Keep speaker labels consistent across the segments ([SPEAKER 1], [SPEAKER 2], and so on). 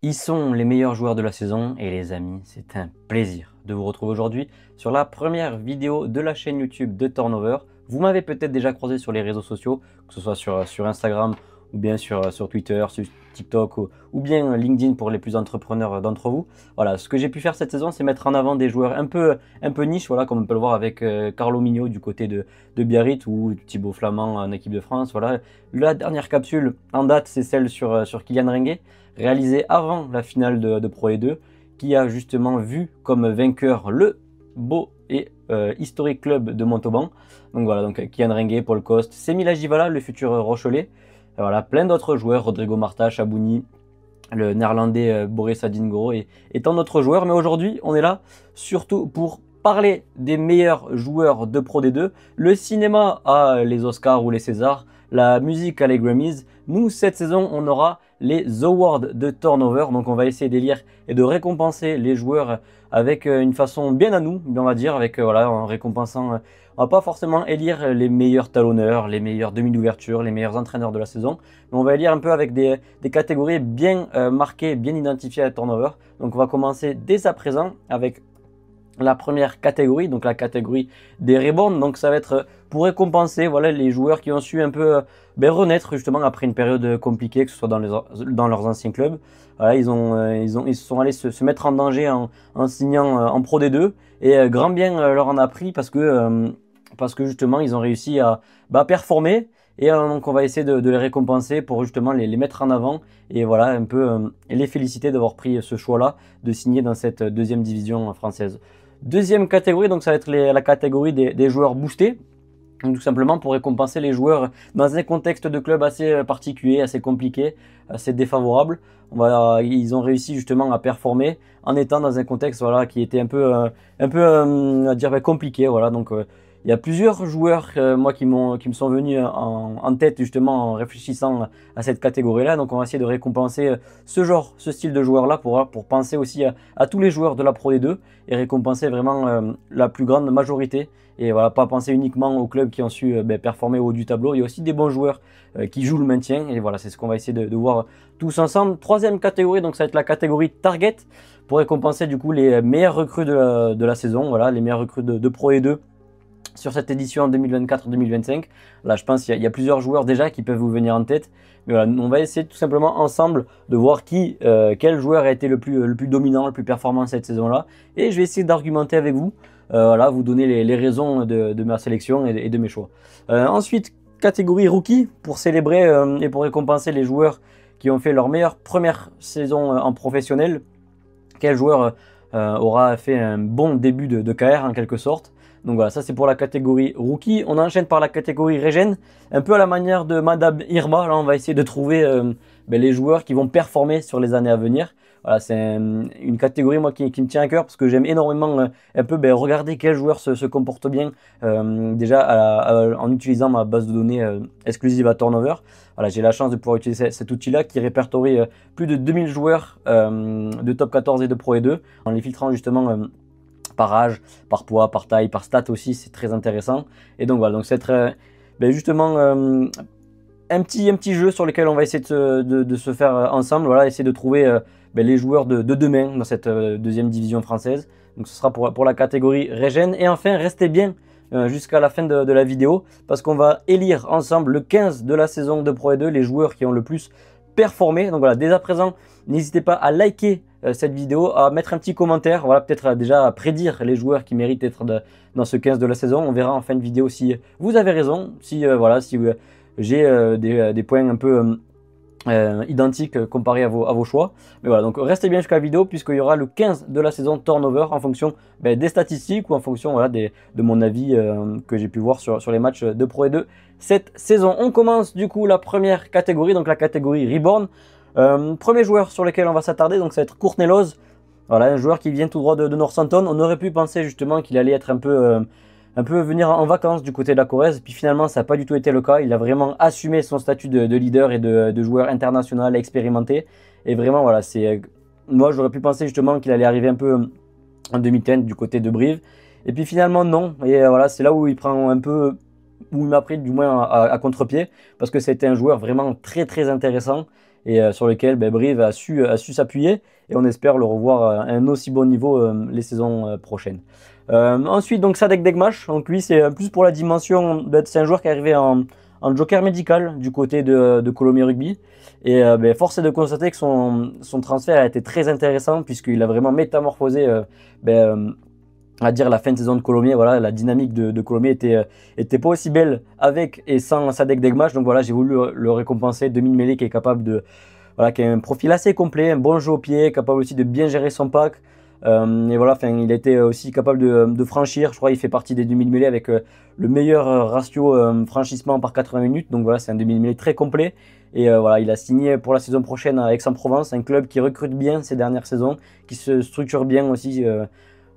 [SPEAKER 1] Ils sont les meilleurs joueurs de la saison et les amis, c'est un plaisir de vous retrouver aujourd'hui sur la première vidéo de la chaîne YouTube de Turnover. Vous m'avez peut-être déjà croisé sur les réseaux sociaux, que ce soit sur Instagram ou bien sur Twitter, sur TikTok ou bien LinkedIn pour les plus entrepreneurs d'entre vous. Voilà, ce que j'ai pu faire cette saison, c'est mettre en avant des joueurs un peu niche, voilà, comme on peut le voir avec Carlo Mignot du côté de Biarritz ou Thibaut Flamand en équipe de France. Voilà. La dernière capsule en date, c'est celle sur Kylian Ringuet, réalisé avant la finale de Pro E2, qui a justement vu comme vainqueur le beau et historique club de Montauban. Donc voilà, donc Kylian Ringuet, Paul Coste, Semila Givala, le futur Rochelais. Voilà, plein d'autres joueurs, Rodrigo Marta, Chabouni, le néerlandais Boris Adingoro et tant d'autres joueurs. Mais aujourd'hui, on est là surtout pour parler des meilleurs joueurs de Pro D2. Le cinéma a les Oscars ou les Césars, la musique a les Grammys. Nous, cette saison, on aura les awards de Turnover. Donc on va essayer d'élire et de récompenser les joueurs avec une façon bien à nous, on va dire, avec voilà, en récompensant. On va pas forcément élire les meilleurs talonneurs, les meilleurs demi d'ouverture, les meilleurs entraîneurs de la saison, mais on va élire un peu avec des catégories bien marquées, bien identifiées à Turnover. Donc on va commencer dès à présent avec la première catégorie, donc la catégorie des rebounds. Donc ça va être pour récompenser voilà, les joueurs qui ont su un peu renaître justement après une période compliquée, que ce soit dans leurs anciens clubs. Voilà, ils se sont allés se mettre en danger en signant en Pro D2 et grand bien leur en a pris parce que justement ils ont réussi à performer. Et donc on va essayer de les récompenser pour justement les mettre en avant et voilà un peu les féliciter d'avoir pris ce choix-là de signer dans cette deuxième division française. Deuxième catégorie, donc ça va être la catégorie des joueurs boostés. Donc, tout simplement pour récompenser les joueurs dans un contexte de club assez particulier, assez compliqué, assez défavorable. Ils ont réussi justement à performer en étant dans un contexte voilà, qui était un peu à dire, compliqué. Voilà. Donc il y a plusieurs joueurs moi qui me sont venus en tête justement en réfléchissant à cette catégorie-là. Donc on va essayer de récompenser ce style de joueur-là pour penser aussi à tous les joueurs de la Pro D2 et récompenser vraiment la plus grande majorité. Et voilà, pas penser uniquement aux clubs qui ont su performer au haut du tableau. Il y a aussi des bons joueurs qui jouent le maintien. Et voilà, c'est ce qu'on va essayer de voir tous ensemble. Troisième catégorie, donc ça va être la catégorie Target pour récompenser du coup les meilleures recrues de la saison. Voilà, les meilleures recrues de Pro E2 sur cette édition 2024-2025. Là, je pense qu'il y a plusieurs joueurs déjà qui peuvent vous venir en tête. Mais voilà, on va essayer tout simplement ensemble de voir quel joueur a été le plus dominant, le plus performant cette saison-là. Et je vais essayer d'argumenter avec vous. Voilà, vous donner les raisons de ma sélection et de mes choix. Ensuite, catégorie rookie pour célébrer et pour récompenser les joueurs qui ont fait leur meilleure première saison en professionnel. Quel joueur aura fait un bon début de carrière en quelque sorte. Donc voilà, ça c'est pour la catégorie rookie. On enchaîne par la catégorie régène, un peu à la manière de Madame Irma. Là, on va essayer de trouver les joueurs qui vont performer sur les années à venir. Voilà, c'est une catégorie moi qui me tient à cœur parce que j'aime énormément un peu regarder quel joueur se comporte bien déjà en utilisant ma base de données exclusive à Turnover. Voilà, j'ai la chance de pouvoir utiliser cet outil-là qui répertorie plus de 2000 joueurs de top 14 et de Pro E2 en les filtrant justement par âge, par poids, par taille, par stats aussi, c'est très intéressant. Et donc voilà, donc c'est justement un petit jeu sur lequel on va essayer de se faire ensemble, voilà, essayer de trouver les joueurs de demain dans cette deuxième division française. Donc ce sera pour la catégorie Régène. Et enfin, restez bien jusqu'à la fin de la vidéo parce qu'on va élire ensemble le 15 de la saison de Pro E2, les joueurs qui ont le plus performé. Donc voilà, dès à présent, n'hésitez pas à liker cette vidéo, à mettre un petit commentaire, voilà, peut-être déjà à prédire les joueurs qui méritent d'être dans ce 15 de la saison. On verra en fin de vidéo si vous avez raison, si voilà, si j'ai des points un peu identiques comparés à vos choix. Mais voilà, donc restez bien jusqu'à la vidéo puisqu'il y aura le 15 de la saison Turnover en fonction des statistiques ou en fonction voilà, de mon avis que j'ai pu voir sur les matchs de Pro E2 cette saison. On commence du coup la première catégorie, donc la catégorie Reborn. Premier joueur sur lequel on va s'attarder, donc ça va être Courtney Lawes. Voilà, un joueur qui vient tout droit de Northampton. On aurait pu penser justement qu'il allait être un peu venir en vacances du côté de la Corrèze. Puis finalement, ça n'a pas du tout été le cas. Il a vraiment assumé son statut de leader et de joueur international expérimenté. Et vraiment, voilà, moi, j'aurais pu penser justement qu'il allait arriver un peu en demi-teinte du côté de Brive. Et puis finalement, non. Et voilà, c'est là où il prend un peu, où il m'a pris du moins à contre-pied. Parce que c'était un joueur vraiment très très intéressant. et sur lequel Brive a su s'appuyer, et on espère le revoir à un aussi bon niveau les saisons prochaines. Ensuite, donc Sadek Degmach, donc lui c'est plus pour la dimension, c'est un joueur qui est arrivé en joker médical du côté de Colomiers Rugby, et force est de constater que son transfert a été très intéressant puisqu'il a vraiment métamorphosé à dire la fin de saison de Colomiers. Voilà, la dynamique de Colomiers était pas aussi belle avec et sans Sadek Degmach, donc voilà, j'ai voulu le récompenser. Demi-mêlée qui est capable de, voilà, qui a un profil assez complet, un bon jeu au pied, capable aussi de bien gérer son pack. Et voilà, enfin, il était aussi capable de franchir. Je crois qu'il fait partie des demi-mêlées avec le meilleur ratio franchissement par 80 minutes. Donc voilà, c'est un demi-mêlée très complet. Et voilà, il a signé pour la saison prochaine à Aix-en-Provence, un club qui recrute bien ces dernières saisons, qui se structure bien aussi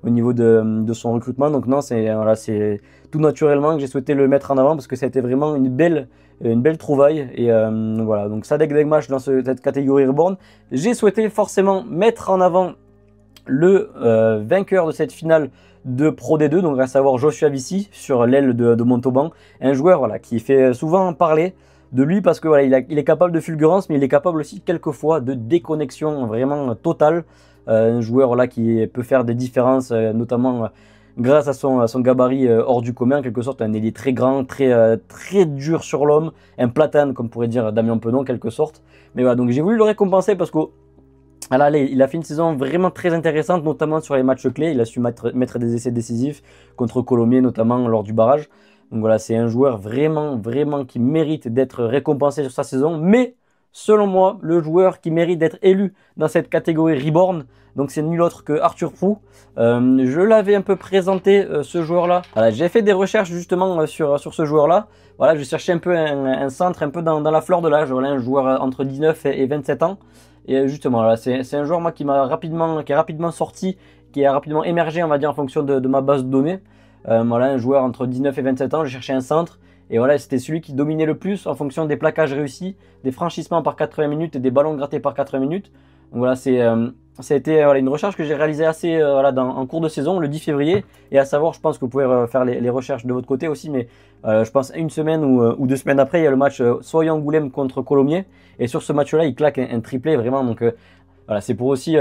[SPEAKER 1] au niveau de son recrutement. Donc non, c'est voilà, c'est tout naturellement que j'ai souhaité le mettre en avant parce que ça a été vraiment une belle trouvaille. Et voilà, donc Sadek Degmach dans cette catégorie reborn. J'ai souhaité forcément mettre en avant le vainqueur de cette finale de Pro D2, donc à savoir Joshua Vissi sur l'aile de Montauban, un joueur voilà, qui fait souvent parler de lui parce que voilà, il est capable de fulgurance, mais il est capable aussi quelquefois de déconnexion vraiment totale. Un joueur voilà, qui peut faire des différences, notamment grâce à son gabarit hors du commun, en quelque sorte un ailier très grand, très dur sur l'homme, un platane comme pourrait dire Damien Penon en quelque sorte. Mais voilà, donc j'ai voulu le récompenser parce que voilà, il a fait une saison vraiment très intéressante, notamment sur les matchs clés. Il a su mettre des essais décisifs contre Colomiers, notamment lors du barrage. Donc voilà, c'est un joueur vraiment qui mérite d'être récompensé sur sa saison. Mais selon moi, le joueur qui mérite d'être élu dans cette catégorie Reborn, donc c'est nul autre que Arthur Proux. Je l'avais un peu présenté ce joueur-là. Voilà, j'ai fait des recherches justement sur ce joueur-là. Voilà, je cherchais un peu un centre un peu dans la fleur de l'âge. Voilà, un joueur entre 19 et 27 ans. Et justement, là, c'est un joueur moi qui est rapidement sorti, qui a rapidement émergé, on va dire, en fonction de ma base de données. Voilà, un joueur entre 19 et 27 ans, j'ai cherché un centre. Et voilà, c'était celui qui dominait le plus en fonction des plaquages réussis, des franchissements par 80 minutes et des ballons grattés par 80 minutes. Donc voilà, ça a été voilà, une recherche que j'ai réalisée assez voilà, en cours de saison, le 10 février. Et à savoir, je pense que vous pouvez faire les recherches de votre côté aussi, mais je pense une semaine ou 2 semaines après, il y a le match Soye-Angoulême contre Colomiers. Et sur ce match-là, il claque un triplé vraiment. Donc voilà, c'est pour aussi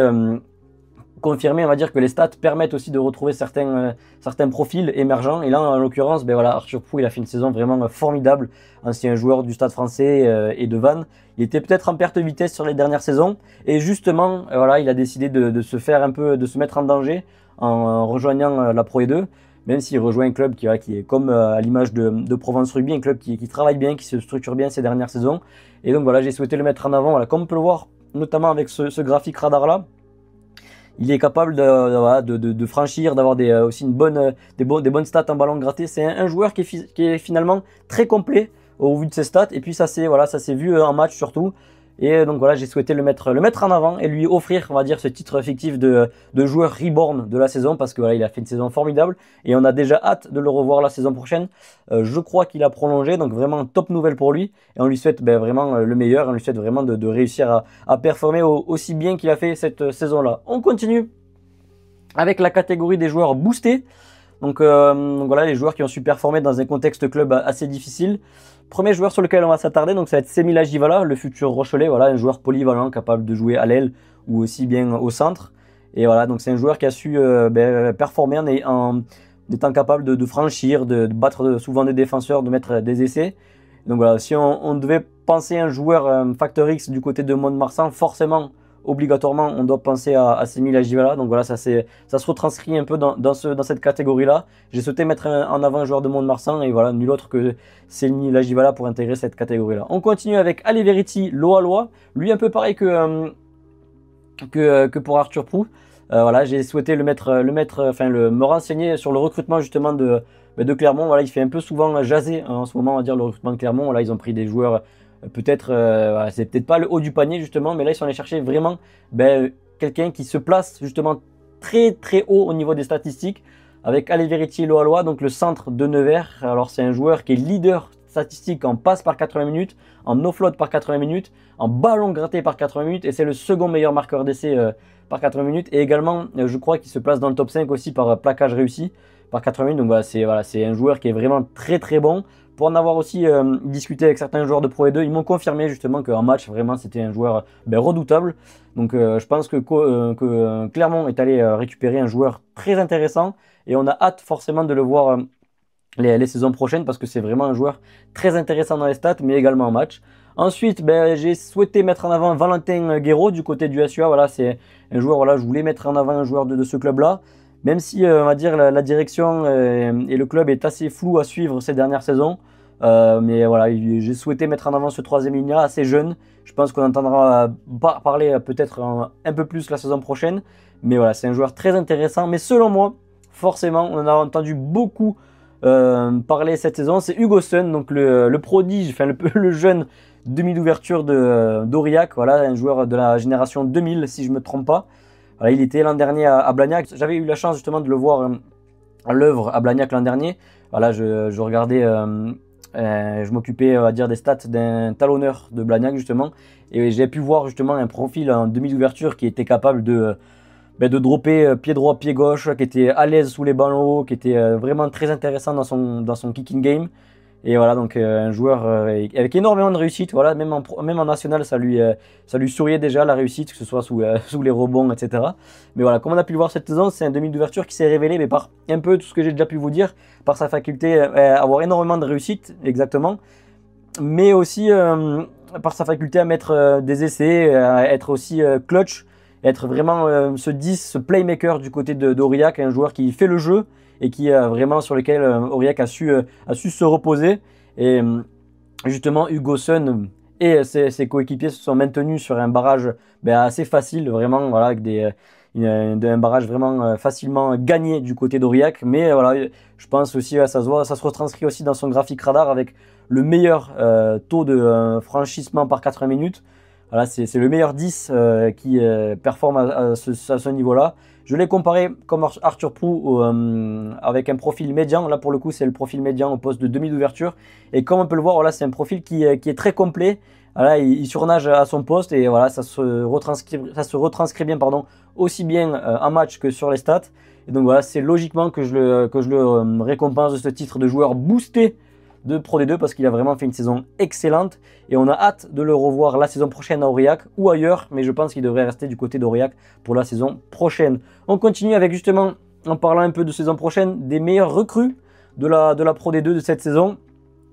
[SPEAKER 1] confirmer, on va dire, que les stats permettent aussi de retrouver certains profils émergents. Et là, en l'occurrence, voilà, Arthur Proux, il a fait une saison vraiment formidable. Ancien joueur du Stade Français et de Vannes. Il était peut-être en perte de vitesse sur les dernières saisons. Et justement, voilà, il a décidé de se faire un peu, de se mettre en danger en rejoignant la Pro E2. Même s'il rejoint un club qui est comme à l'image de Provence Rugby, un club qui travaille bien, qui se structure bien ces dernières saisons. Et donc voilà, j'ai souhaité le mettre en avant. Voilà, comme on peut le voir, notamment avec ce graphique radar-là. Il est capable de franchir, d'avoir aussi des bonnes stats en ballon gratté. C'est un joueur qui est finalement très complet au vu de ses stats. Et puis ça s'est vu en match surtout. Et donc voilà, j'ai souhaité le mettre en avant et lui offrir, on va dire, ce titre fictif de joueur reborn de la saison parce que voilà, il a fait une saison formidable et on a déjà hâte de le revoir la saison prochaine. Je crois qu'il a prolongé, donc vraiment top nouvelle pour lui et on lui souhaite vraiment le meilleur. On lui souhaite vraiment de réussir à performer aussi bien qu'il a fait cette saison-là. On continue avec la catégorie des joueurs boostés. Donc voilà, les joueurs qui ont su performer dans un contexte club assez difficile. Premier joueur sur lequel on va s'attarder, donc ça va être Semila Jivala, le futur Rochelais, voilà, un joueur polyvalent capable de jouer à l'aile ou aussi bien au centre. Et voilà, donc c'est un joueur qui a su performer en étant capable de franchir, de battre souvent des défenseurs, de mettre des essais. Donc voilà, si on devait penser à un joueur facteur X du côté de Mont-de-Marsan, forcément, obligatoirement, on doit penser à Semila Jivala. Donc voilà, ça se retranscrit un peu dans cette catégorie-là. J'ai souhaité mettre en avant un joueur de Mont-de-Marsan et voilà, nul autre que Semila Jivala pour intégrer cette catégorie-là. On continue avec Ali Verity Loa. Lui, un peu pareil que pour Arthur Proux. Voilà, j'ai souhaité me renseigner sur le recrutement justement de Clermont. Voilà, il fait un peu souvent jaser en ce moment, on va dire, le recrutement de Clermont. Voilà, ils ont pris des joueurs. Peut-être, c'est peut-être pas le haut du panier justement, mais là ils sont allés chercher vraiment quelqu'un qui se place justement très haut au niveau des statistiques avec Ale Verity Loa, donc le centre de Nevers. Alors c'est un joueur qui est leader statistique en passe par 80 minutes, en offload par 80 minutes, en ballon gratté par 80 minutes et c'est le second meilleur marqueur d'essai par 80 minutes et également je crois qu'il se place dans le top 5 aussi par plaquage réussi par 80 minutes. Donc voilà, c'est un joueur qui est vraiment très bon. pour en avoir aussi discuté avec certains joueurs de Pro E2, ils m'ont confirmé justement qu'en match, vraiment, c'était un joueur redoutable. Donc je pense que Clermont est allé récupérer un joueur très intéressant et on a hâte forcément de le voir les saisons prochaines parce que c'est vraiment un joueur très intéressant dans les stats mais également en match. Ensuite, j'ai souhaité mettre en avant Valentin Guéraud du côté du SUA. Voilà, c'est un joueur, voilà, je voulais mettre en avant un joueur de ce club-là. Même si, on va dire, la direction et le club est assez flou à suivre ces dernières saisons. Mais voilà, j'ai souhaité mettre en avant ce troisième ligne-là, assez jeune. Je pense qu'on entendra parler peut-être un peu plus la saison prochaine. Mais voilà, c'est un joueur très intéressant. Mais selon moi, forcément, on en a entendu beaucoup parler cette saison. C'est Hugo Sun, donc le prodige, enfin le jeune demi d'ouverture d'Aurillac. Voilà, un joueur de la génération 2000, si je ne me trompe pas. Voilà, il était l'an dernier à Blagnac. J'avais eu la chance justement de le voir à l'œuvre à Blagnac l'an dernier. Voilà, je regardais, je m'occupais à dire des stats d'un talonneur de Blagnac justement. Et j'ai pu voir justement un profil en demi d'ouverture qui était capable de dropper pied droit, pied gauche, qui était à l'aise sous les ballons hauts, qui était vraiment très intéressant dans son kicking game. Et voilà, donc un joueur avec énormément de réussite. Voilà, même en national, ça lui souriait déjà la réussite, que ce soit sous les rebonds, etc. Mais voilà, comme on a pu le voir cette saison, c'est un demi d'ouverture qui s'est révélé, mais par un peu tout ce que j'ai déjà pu vous dire, par sa faculté à avoir énormément de réussite, exactement, mais aussi par sa faculté à mettre des essais, à être aussi clutch, être vraiment ce 10, ce playmaker du côté d'Aurillac, un joueur qui fait le jeu et qui vraiment sur lequel Aurillac a su se reposer. Et justement, Hugo Sun et ses coéquipiers se sont maintenus sur un barrage assez facile, vraiment, voilà, avec un barrage vraiment facilement gagné du côté d'Aurillac. Mais voilà, je pense aussi, ça se retranscrit aussi dans son graphique radar avec le meilleur taux de franchissement par 80 minutes. Voilà, c'est le meilleur 10 qui performe à ce niveau-là. Je l'ai comparé comme Arthur Prou avec un profil médian. Là, pour le coup, c'est le profil médian au poste de demi d'ouverture. Et comme on peut le voir, voilà, c'est un profil qui est très complet. Voilà, il surnage à son poste et voilà, ça se retranscrit bien, pardon, aussi bien en match que sur les stats. Et donc voilà, c'est logiquement que je le récompense de ce titre de joueur boosté de Pro D2 parce qu'il a vraiment fait une saison excellente et on a hâte de le revoir la saison prochaine à Aurillac ou ailleurs, mais je pense qu'il devrait rester du côté d'Aurillac pour la saison prochaine. On continue avec justement, en parlant un peu de saison prochaine, des meilleurs recrues de la Pro D2 de cette saison.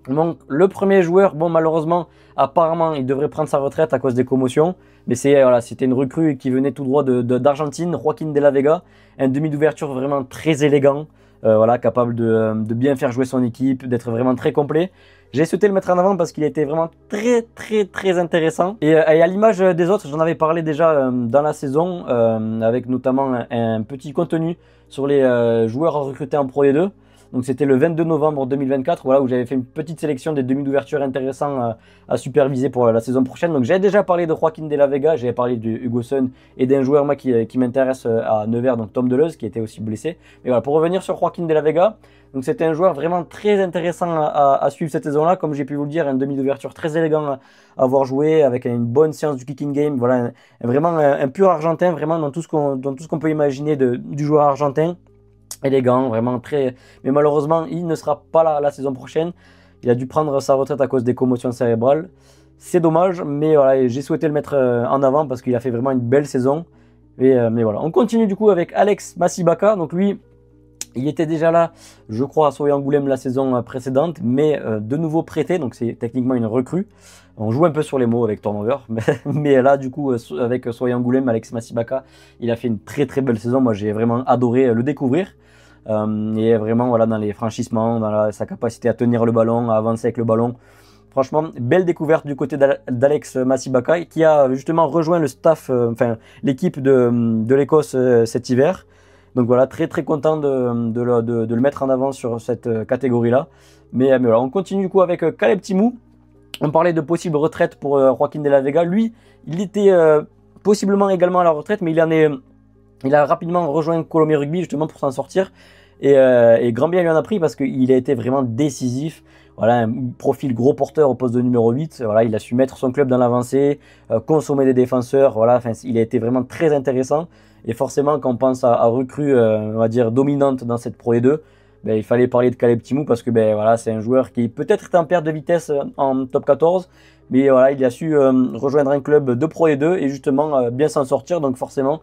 [SPEAKER 1] Donc le premier joueur, bon malheureusement, apparemment il devrait prendre sa retraite à cause des commotions, mais c'était une recrue qui venait tout droit d'Argentine, Joaquin de la Vega, un demi d'ouverture vraiment très élégant. Voilà, capable de bien faire jouer son équipe, d'être vraiment très complet. J'ai souhaité le mettre en avant parce qu'il était vraiment très intéressant. Et à l'image des autres, j'en avais parlé déjà dans la saison, avec notamment un petit contenu sur les joueurs à recruter en Pro D2. Donc c'était le 22 novembre 2024, voilà, où j'avais fait une petite sélection des demi d'ouverture intéressants à superviser pour la saison prochaine. Donc j'avais déjà parlé de Joaquin de la Vega, j'avais parlé de Hugo Sun et d'un joueur moi, qui m'intéresse à Nevers, donc Tom Deleuze, qui était aussi blessé. Mais voilà, pour revenir sur Joaquin de la Vega, donc c'était un joueur vraiment très intéressant à suivre cette saison-là. Comme j'ai pu vous le dire, un demi d'ouverture très élégant à voir jouer, avec une bonne science du kicking game. Voilà, vraiment un pur argentin, vraiment dans tout ce qu'on peut imaginer du joueur argentin. Élégant, vraiment très... Mais malheureusement, il ne sera pas là la saison prochaine. Il a dû prendre sa retraite à cause des commotions cérébrales. C'est dommage, mais voilà, j'ai souhaité le mettre en avant parce qu'il a fait vraiment une belle saison. Mais voilà, on continue du coup avec Alex Massibaka. Donc lui, il était déjà là, je crois, à Soye-Angoulême la saison précédente, mais de nouveau prêté, donc c'est techniquement une recrue. On joue un peu sur les mots avec Turnover, mais là, du coup, avec Soye-Angoulême, Alex Massibaka, il a fait une très belle saison. Moi, j'ai vraiment adoré le découvrir. Et vraiment, voilà, dans les franchissements, dans sa capacité à tenir le ballon, à avancer avec le ballon. Franchement, belle découverte du côté d'Alex Massibaka, qui a justement rejoint le staff, l'équipe de l'Écosse cet hiver. Donc voilà, très content de le mettre en avant sur cette catégorie-là. Mais voilà, on continue du coup avec Caleb Timou. On parlait de possible retraite pour Joaquin de la Vega. Lui, il était possiblement également à la retraite, mais il a rapidement rejoint Colomiers Rugby justement pour s'en sortir. Et grand bien lui en a pris parce qu'il a été vraiment décisif. Voilà, un profil gros porteur au poste de numéro 8. Voilà, il a su mettre son club dans l'avancée, consommer des défenseurs. Voilà, il a été vraiment très intéressant. Et forcément, quand on pense à recrues, on va dire, dominantes dans cette Pro D2, il fallait parler de Caleb Timoun parce que voilà, c'est un joueur qui peut-être est en perte de vitesse en top 14, mais voilà, il a su rejoindre un club de Pro D2 et justement bien s'en sortir. Donc forcément,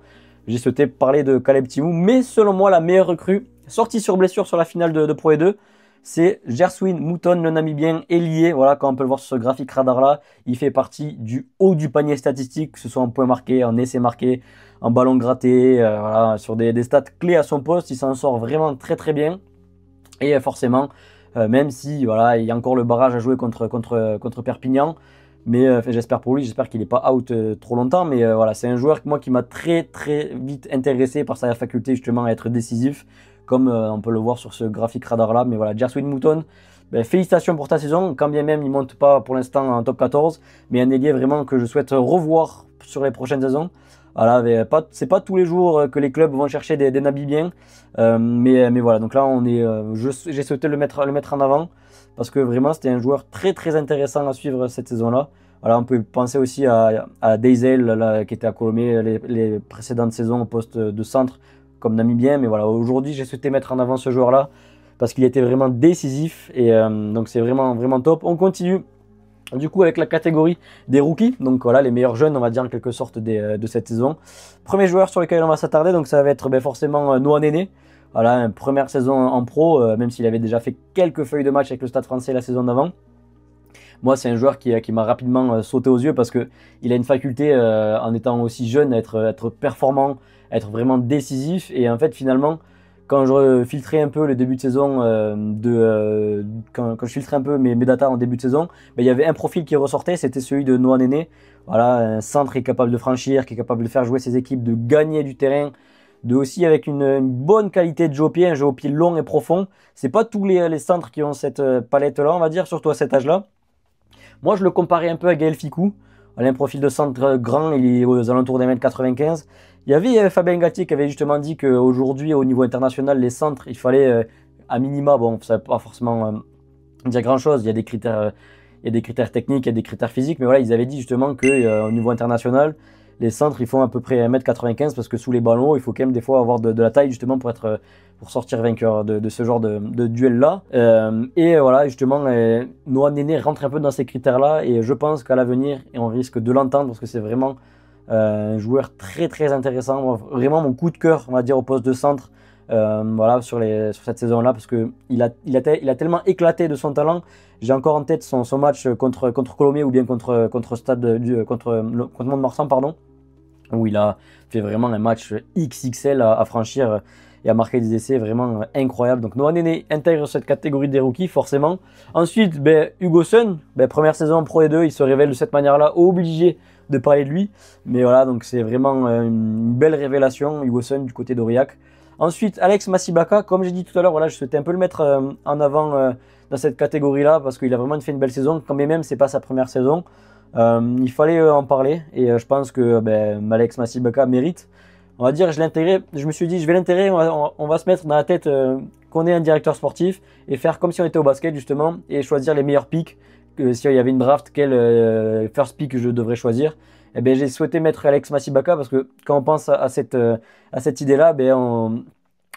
[SPEAKER 1] j'ai souhaité parler de Caleb Timoun. Mais selon moi, la meilleure recrue sortie sur blessure sur la finale de Pro D2, c'est Gerswin Mouton, le Namibien ailier. Voilà, comme on peut le voir sur ce graphique radar là, il fait partie du haut du panier statistique, que ce soit en points marqués, en essais marqués, en ballon gratté, voilà, sur des stats clés à son poste. Il s'en sort vraiment très très bien. Et forcément, même si voilà, il y a encore le barrage à jouer contre Perpignan, mais j'espère pour lui, j'espère qu'il n'est pas out trop longtemps. Mais voilà, c'est un joueur moi qui m'a très très vite intéressé par sa faculté justement à être décisif, comme on peut le voir sur ce graphique radar là. Mais voilà, Gerswin Mouton, félicitations pour ta saison, quand bien même il ne monte pas pour l'instant en top 14, mais un ailier vraiment que je souhaite revoir sur les prochaines saisons. Voilà, c'est pas tous les jours que les clubs vont chercher des Namibiens, mais voilà. Donc là, j'ai souhaité le mettre en avant parce que vraiment c'était un joueur très très intéressant à suivre cette saison-là. Voilà, on peut penser aussi à Deisel qui était à Colomé les précédentes saisons au poste de centre comme Namibien, mais voilà, aujourd'hui j'ai souhaité mettre en avant ce joueur-là parce qu'il était vraiment décisif et donc c'est vraiment vraiment top. On continue. Du coup, avec la catégorie des rookies, donc voilà, les meilleurs jeunes, on va dire en quelque sorte de cette saison. Premier joueur sur lequel on va s'attarder, donc ça va être forcément Noah Néné. Voilà, une première saison en pro, même s'il avait déjà fait quelques feuilles de match avec le Stade Français la saison d'avant. Moi, c'est un joueur qui m'a rapidement sauté aux yeux parce qu'il a une faculté, en étant aussi jeune, à être performant, à être vraiment décisif. Et en fait, finalement, quand je filtrais un peu le début de saison, quand je filtrais un peu mes datas en début de saison, il y avait un profil qui ressortait, c'était celui de Noah Néné. Voilà, un centre qui est capable de franchir, qui est capable de faire jouer ses équipes, de gagner du terrain, de aussi avec une bonne qualité de jeu au pied, un jeu au pied long et profond. C'est pas tous les centres qui ont cette palette-là, on va dire, surtout à cet âge-là. Moi, je le comparais un peu à Gaël Ficou. Elle a un profil de centre grand, il est aux alentours des 1m95. Il y avait Fabien Galtier qui avait justement dit qu'aujourd'hui, au niveau international, les centres, il fallait à minima, bon, ça ne veut pas forcément dire grand-chose, il y a des critères techniques, il y a des critères physiques, mais voilà, ils avaient dit justement qu'au niveau international, les centres, ils font à peu près 1m95 parce que sous les ballons, il faut quand même des fois avoir de la taille justement pour sortir vainqueur de ce genre de duel-là. Et voilà, justement, Noah Néné rentre un peu dans ces critères-là et je pense qu'à l'avenir, on risque de l'entendre parce que c'est vraiment un joueur très très intéressant. Moi, vraiment mon coup de cœur, on va dire, au poste de centre. Voilà, sur cette saison-là, parce qu'il a tellement éclaté de son talent. J'ai encore en tête son match contre Colomiers ou bien contre Mont-de-Marsan, pardon, où il a fait vraiment un match XXL à franchir et à marquer des essais vraiment incroyables. Donc Noah Néné intègre cette catégorie des rookies, forcément. Ensuite, Hugo Sun, première saison en Pro D2, il se révèle de cette manière-là, obligé de parler de lui. Mais voilà, donc c'est vraiment une belle révélation, Hugo Sun, du côté d'Aurillac. Ensuite, Alex Massibaka, comme j'ai dit tout à l'heure, voilà, je souhaitais un peu le mettre en avant dans cette catégorie-là parce qu'il a vraiment fait une belle saison, quand bien même c'est pas sa première saison. Il fallait en parler et je pense que Alex Massibaka mérite. On va dire, je me suis dit, je vais l'intégrer, on va se mettre dans la tête qu'on est un directeur sportif et faire comme si on était au basket justement et choisir les meilleurs picks. S'il y avait une draft, quel first pick je devrais choisir. J'ai souhaité mettre Alex Massibaka parce que quand on pense à cette idée-là,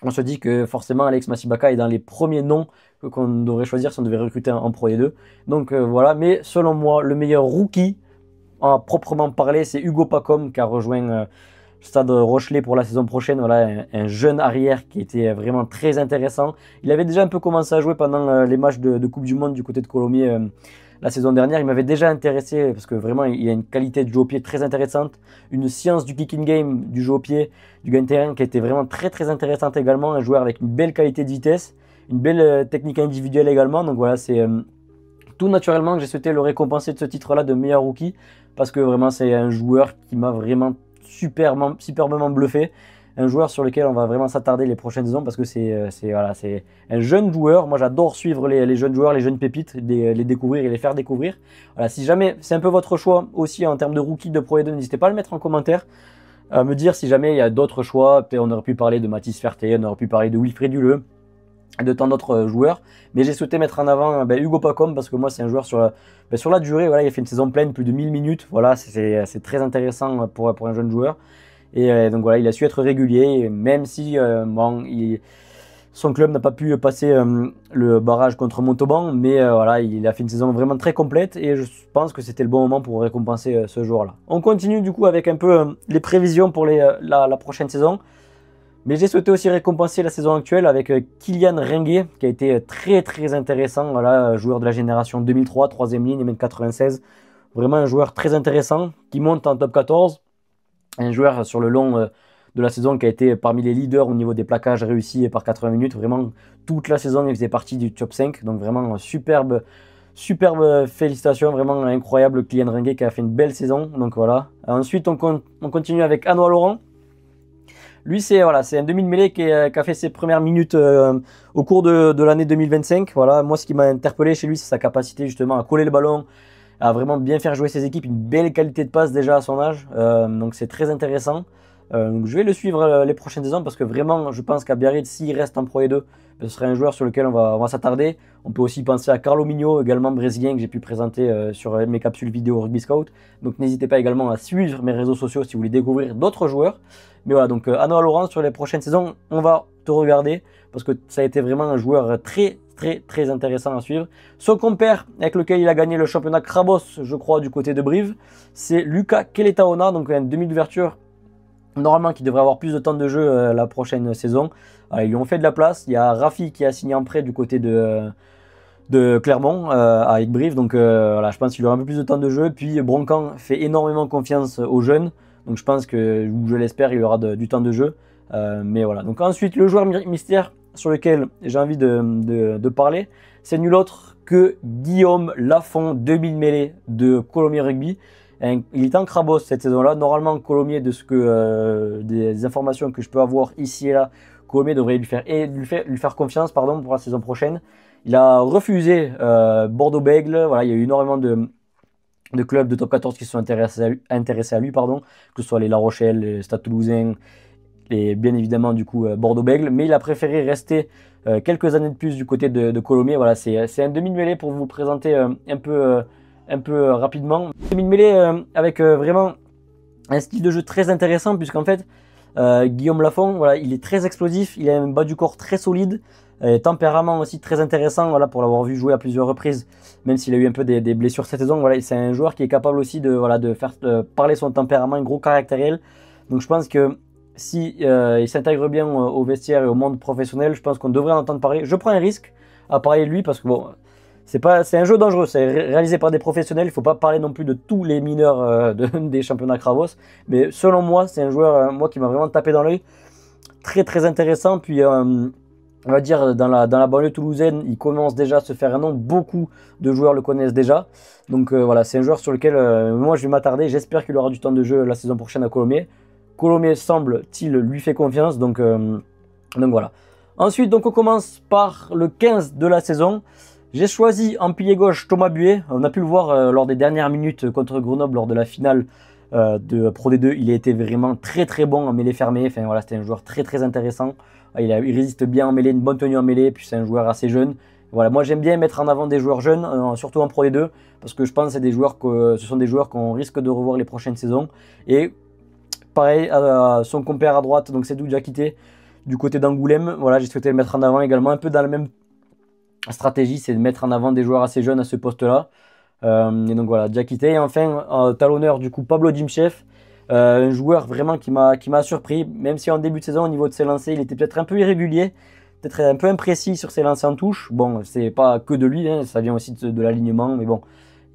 [SPEAKER 1] on se dit que forcément Alex Massibaka est dans les premiers noms qu'on devrait choisir si on devait recruter en Pro D2. Donc voilà, mais selon moi, le meilleur rookie, à proprement parler, c'est Hugo Pacom qui a rejoint Stade Rochelet pour la saison prochaine. Voilà, un jeune arrière qui était vraiment très intéressant. Il avait déjà un peu commencé à jouer pendant les matchs de Coupe du Monde du côté de Colomiers la saison dernière. Il m'avait déjà intéressé parce que vraiment il a une qualité de jeu au pied très intéressante, une science du kicking game, du jeu au pied, du gain de terrain qui était vraiment très très intéressante également. Un joueur avec une belle qualité de vitesse, une belle technique individuelle également. Donc voilà, c'est tout naturellement que j'ai souhaité le récompenser de ce titre-là de meilleur rookie parce que vraiment c'est un joueur qui m'a vraiment superbement bluffé. Un joueur sur lequel on va vraiment s'attarder les prochaines saisons parce que c'est un jeune joueur. Moi j'adore suivre les jeunes joueurs, les jeunes pépites, les découvrir et les faire découvrir. Voilà, si jamais c'est un peu votre choix aussi en termes de rookie de Pro D2, n'hésitez pas à le mettre en commentaire, à me dire si jamais il y a d'autres choix. Peut-être on aurait pu parler de Mathis Ferté, on aurait pu parler de Wilfried Duleux et de tant d'autres joueurs. Mais j'ai souhaité mettre en avant Hugo Pacom parce que moi c'est un joueur sur la durée. Voilà, il a fait une saison pleine, plus de 1000 minutes. Voilà, c'est très intéressant pour un jeune joueur. Et donc voilà, il a su être régulier, même si son club n'a pas pu passer le barrage contre Montauban, mais voilà, il a fait une saison vraiment très complète et je pense que c'était le bon moment pour récompenser ce joueur-là. On continue du coup avec un peu les prévisions pour la prochaine saison. Mais j'ai souhaité aussi récompenser la saison actuelle avec Kylian Ringuet, qui a été très très intéressant, voilà, joueur de la génération 2003, 3e ligne, même 96. Vraiment un joueur très intéressant, qui monte en top 14. Un joueur sur le long de la saison qui a été parmi les leaders au niveau des plaquages réussis par 80 minutes. Vraiment, toute la saison, il faisait partie du top 5. Donc vraiment, superbe félicitations, vraiment incroyable Kylian Ringuet qui a fait une belle saison. Donc voilà. Ensuite, on continue avec Anoa Laurent. Lui, c'est un demi-mêlée qui a fait ses premières minutes au cours de l'année 2025. Voilà. Moi, ce qui m'a interpellé chez lui, c'est sa capacité justement à coller le ballon, à vraiment bien faire jouer ses équipes, une belle qualité de passe déjà à son âge. Donc c'est très intéressant. Donc je vais le suivre les prochaines saisons parce que vraiment, je pense qu'à Biarritz, s'il reste en Pro E2, ce serait un joueur sur lequel on va s'attarder. On peut aussi penser à Carlo Migno, également brésilien, que j'ai pu présenter sur mes capsules vidéo Rugby Scout. Donc n'hésitez pas également à suivre mes réseaux sociaux si vous voulez découvrir d'autres joueurs. Mais voilà, donc Anoa Laurent, sur les prochaines saisons, on va te regarder parce que ça a été vraiment un joueur très intéressant à suivre. Son compère avec lequel il a gagné le championnat Krabos, je crois, du côté de Brive, c'est Lucas Keletaona, donc un demi d'ouverture normalement qui devrait avoir plus de temps de jeu la prochaine saison. Ils lui ont fait de la place. Il y a Rafi qui a signé en prêt du côté de Clermont avec Brive, donc voilà, je pense qu'il aura un peu plus de temps de jeu. Puis Broncan fait énormément confiance aux jeunes, donc je pense que, je l'espère, il aura du temps de jeu. Mais voilà, donc ensuite le joueur mystère sur lequel j'ai envie de parler, c'est nul autre que Guillaume Lafont, 2000 mêlées de Colomiers Rugby. Il est en Krabos cette saison-là. Normalement, Colomiers, des informations que je peux avoir ici et là, Colomiers devrait lui faire confiance pour la saison prochaine. Il a refusé Bordeaux-Bègles. Voilà, il y a eu énormément de clubs de top 14 qui se sont intéressés à lui, que ce soit les La Rochelle, les Stade Toulousain, et bien évidemment du coup Bordeaux-Bègles, mais il a préféré rester quelques années de plus du côté de Colomiers. Voilà, c'est un demi-mêlée pour vous présenter un peu rapidement. Demi-mêlée avec vraiment un style de jeu très intéressant, puisqu'en fait Guillaume Lafont, voilà, il est très explosif, il a un bas du corps très solide, tempérament aussi très intéressant, voilà, pour l'avoir vu jouer à plusieurs reprises, même s'il a eu un peu des blessures cette saison. Voilà, c'est un joueur qui est capable aussi de faire parler son tempérament, un gros caractériel. Donc je pense que si il s'intègre bien au vestiaire et au monde professionnel, je pense qu'on devrait en entendre parler. Je prends un risque à parler de lui parce que bon, c'est un jeu dangereux, c'est réalisé par des professionnels. Il ne faut pas parler non plus de tous les mineurs des championnats Krabos, mais selon moi, c'est un joueur moi qui m'a vraiment tapé dans l'œil, très intéressant. Puis on va dire dans la banlieue toulousaine, il commence déjà à se faire un nom. Beaucoup de joueurs le connaissent déjà. Donc voilà, c'est un joueur sur lequel moi je vais m'attarder. J'espère qu'il aura du temps de jeu la saison prochaine à Colomiers. Colomiers, semble-t-il, lui fait confiance. Donc voilà. Ensuite, donc, on commence par le 15 de la saison. J'ai choisi en pilier gauche Thomas Buet. On a pu le voir lors des dernières minutes contre Grenoble lors de la finale de Pro D2. Il a été vraiment très bon en mêlée fermée. Enfin voilà, c'était un joueur très intéressant. Il résiste bien en mêlée, une bonne tenue en mêlée. Puis c'est un joueur assez jeune. Voilà, moi j'aime bien mettre en avant des joueurs jeunes, surtout en Pro D2, parce que je pense que ce sont des joueurs qu'on risque de revoir les prochaines saisons. Et pareil, son compère à droite, donc Seydou Diakité, du côté d'Angoulême. Voilà, j'ai souhaité le mettre en avant également, un peu dans la même stratégie, c'est de mettre en avant des joueurs assez jeunes à ce poste-là. Et donc voilà, Diakité. Et enfin, talonneur, du coup, Pablo Dimchef, un joueur vraiment qui m'a surpris, même si en début de saison, au niveau de ses lancers, il était peut-être un peu irrégulier, peut-être un peu imprécis sur ses lancers en touche. Bon, c'est pas que de lui, hein, ça vient aussi de l'alignement, mais bon.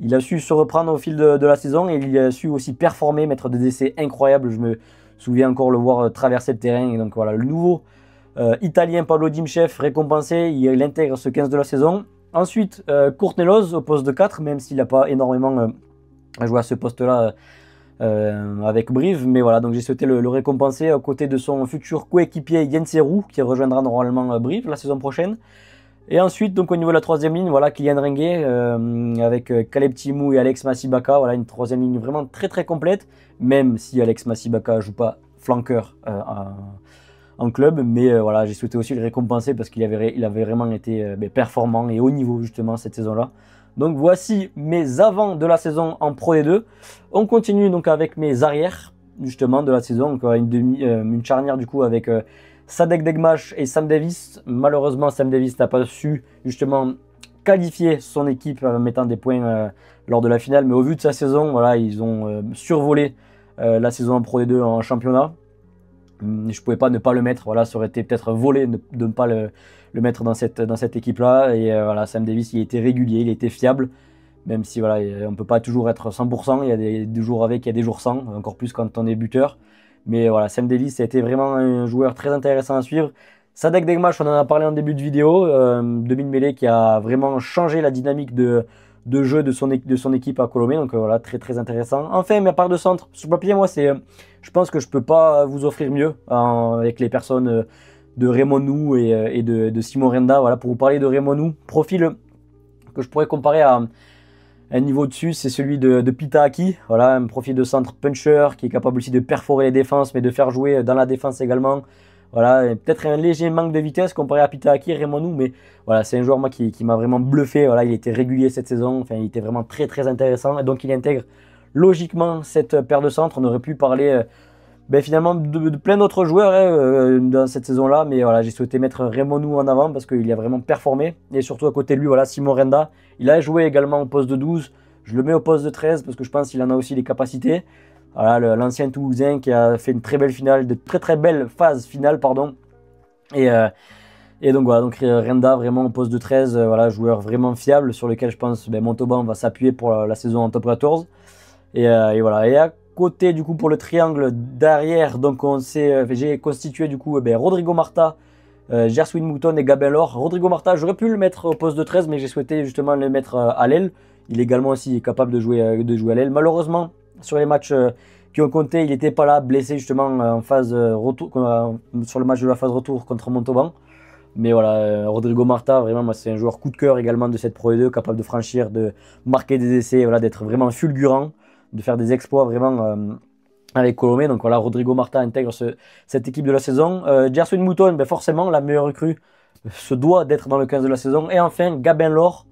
[SPEAKER 1] Il a su se reprendre au fil de la saison et il a su aussi performer, mettre des essais incroyables. Je me souviens encore le voir traverser le terrain. Et donc voilà, le nouveau Italien Pablo Dimchef récompensé, il intègre ce 15 de la saison. Ensuite, Courtnelos au poste de 4, même s'il n'a pas énormément joué à ce poste-là avec Brive. Mais voilà, donc j'ai souhaité le récompenser à côté de son futur coéquipier Jens Roux, qui rejoindra normalement Brive la saison prochaine. Et ensuite, donc au niveau de la troisième ligne, voilà, Kylian Ringuet avec Caleb Timou et Alex Massibaka. Voilà, une troisième ligne vraiment très complète, même si Alex Massibaka ne joue pas flanqueur en club. Mais voilà, j'ai souhaité aussi le récompenser parce qu'il avait vraiment été performant et haut niveau justement cette saison-là. Donc voici mes avants de la saison en Pro D2. On continue donc avec mes arrières justement de la saison. Donc une charnière du coup avec Sadek Degmach et Sam Davies. Malheureusement, Sam Davies n'a pas su justement qualifier son équipe en mettant des points lors de la finale. Mais au vu de sa saison, voilà, ils ont survolé la saison en Pro D2 en championnat. Je ne pouvais pas ne pas le mettre. Voilà, ça aurait été peut-être volé de ne pas le mettre dans cette équipe-là. Et voilà, Sam Davies, il était régulier, il était fiable. Même si voilà, on ne peut pas toujours être 100%, il y a des jours avec, il y a des jours sans, encore plus quand on est buteur. Mais voilà, Sam Davies, ça a été vraiment un joueur très intéressant à suivre. Sadek Degmach, on en a parlé en début de vidéo, demi-mêlée qui a vraiment changé la dynamique de jeu de son équipe à Colombie. Donc voilà, très très intéressant. Enfin, ma part de centre, sur le papier, moi, je pense que je ne peux pas vous offrir mieux avec les personnes de Raymond Nou et de Simon Renda. Voilà, pour vous parler de Raymond Nou, profil que je pourrais comparer à un niveau dessus, c'est celui de Pita Aki. Voilà, un profil de centre puncher qui est capable aussi de perforer les défenses, mais de faire jouer dans la défense également. Voilà, peut-être un léger manque de vitesse comparé à Pita Aki et Raymond Nou, mais voilà, c'est un joueur moi qui m'a vraiment bluffé. Voilà, il était régulier cette saison, enfin, il était vraiment très très intéressant, et donc il intègre logiquement cette paire de centres. On aurait pu parler finalement de plein d'autres joueurs dans cette saison-là, mais voilà, j'ai souhaité mettre Raymond Nou en avant parce qu'il a vraiment performé, et surtout à côté de lui, voilà, Simon Renda, il a joué également au poste de 12, je le mets au poste de 13 parce que je pense qu'il en a aussi les capacités. Voilà, l'ancien Toulousain qui a fait une très belle finale, de très très belles phases finales, pardon, et donc voilà, donc Renda vraiment au poste de 13, voilà, joueur vraiment fiable sur lequel je pense Montauban va s'appuyer pour la saison en top 14, et voilà, et à côté du coup pour le triangle derrière, donc j'ai constitué du coup Rodrigo Marta, Gerswin Mouton et Gabin Lor. Rodrigo Marta, j'aurais pu le mettre au poste de 13, mais j'ai souhaité justement le mettre à l'aile. Il est également aussi capable de jouer à l'aile. Malheureusement, sur les matchs qui ont compté, il n'était pas là, blessé justement en phase retour, sur le match de la phase retour contre Montauban. Mais voilà, Rodrigo Marta, vraiment, moi, c'est un joueur coup de cœur également de cette Pro D2, capable de franchir, de marquer des essais, voilà, d'être vraiment fulgurant, de faire des exploits vraiment avec Colombie. Donc voilà, Rodrigo Marta intègre cette équipe de la saison. Gerswin Mouton, forcément, la meilleure recrue se doit d'être dans le 15 de la saison. Et enfin, Gabin Lor,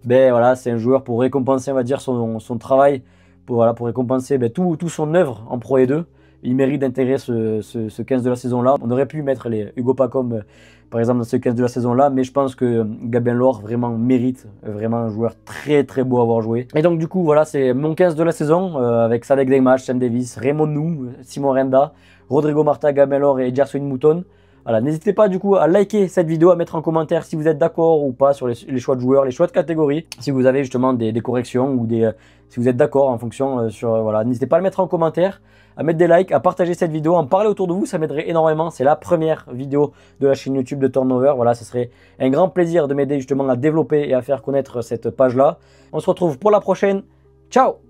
[SPEAKER 1] voilà, c'est un joueur pour récompenser, on va dire, son travail, pour récompenser tout son œuvre en Pro D2. Il mérite d'intégrer ce 15 de la saison-là. On aurait pu mettre les Hugo Pacom, par exemple, dans ce 15 de la saison-là, mais je pense que Gabin Lor vraiment mérite, vraiment un joueur très très beau à avoir joué. Et donc du coup, voilà, c'est mon 15 de la saison, avec Sadek Degmach, Sam Davies, Raymond Nou, Simon Renda, Rodrigo Marta, Gabin Lor et Gerswin Mouton. Voilà, n'hésitez pas du coup à liker cette vidéo, à mettre en commentaire si vous êtes d'accord ou pas sur les choix de joueurs, les choix de catégories, si vous avez justement des corrections ou si vous êtes d'accord en fonction voilà, n'hésitez pas à le mettre en commentaire, à mettre des likes, à partager cette vidéo, à en parler autour de vous, ça m'aiderait énormément. C'est la première vidéo de la chaîne YouTube de Turnover. Voilà, ce serait un grand plaisir de m'aider justement à développer et à faire connaître cette page-là. On se retrouve pour la prochaine. Ciao!